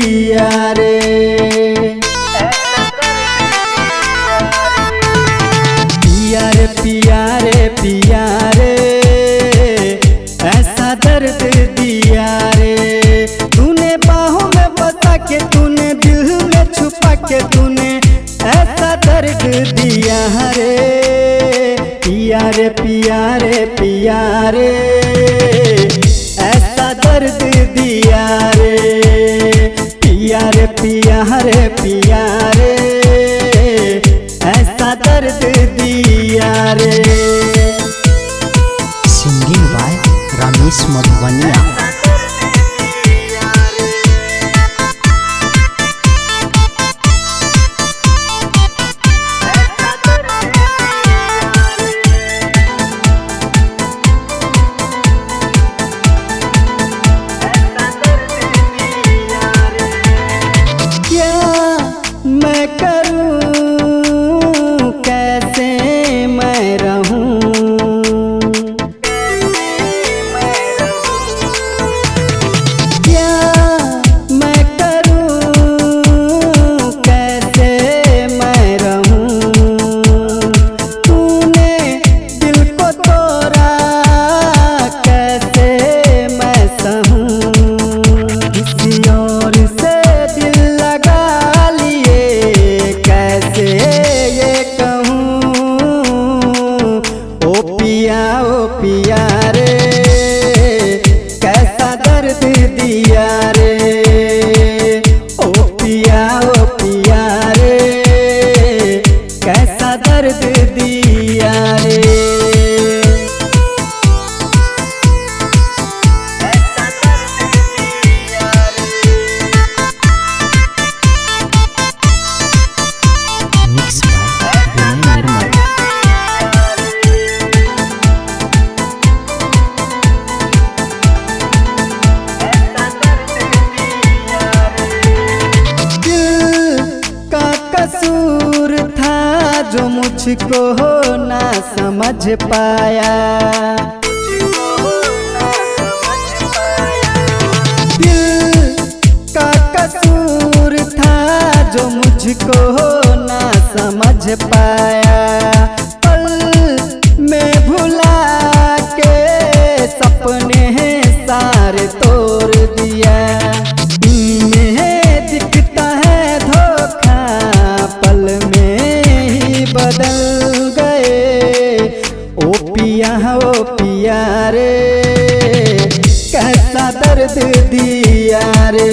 दिया रे। पिया रे पिया रे पिया रे ऐसा दर्द दिया रे। तूने बाहों में बसा के, तूने दिल में छुपा के, तूने ऐसा दर्द दिया रे। पिया रे पिया रे पिया रे ऐसा दर्द दिया रे। पिया रे पिया रे पिया रे ऐसा दर्द दिया रे। Singing by Ramesh Madhubaniya. मैं करूं कैसे मैं रहूं, क्या मैं करूं कैसे मैं रहूं। तूने दिल को तोड़ा कैसे मैं सहूं। किसी और से दिल लगा ये कहूँ ओ पिया रे कैसा दर्द दिया रे। ओ पिया रे कैसा दर्द दिया रे। कसूर था जो मुझको ना समझ पाया। दिल का कसूर था जो मुझको ना समझ पाया। पल में भुला के सपने सारे तोड़ दिया। इनमें दिखता है धोखा, पल में ही बदल गए। ओ पिया रे कैसा दर्द दिया रे।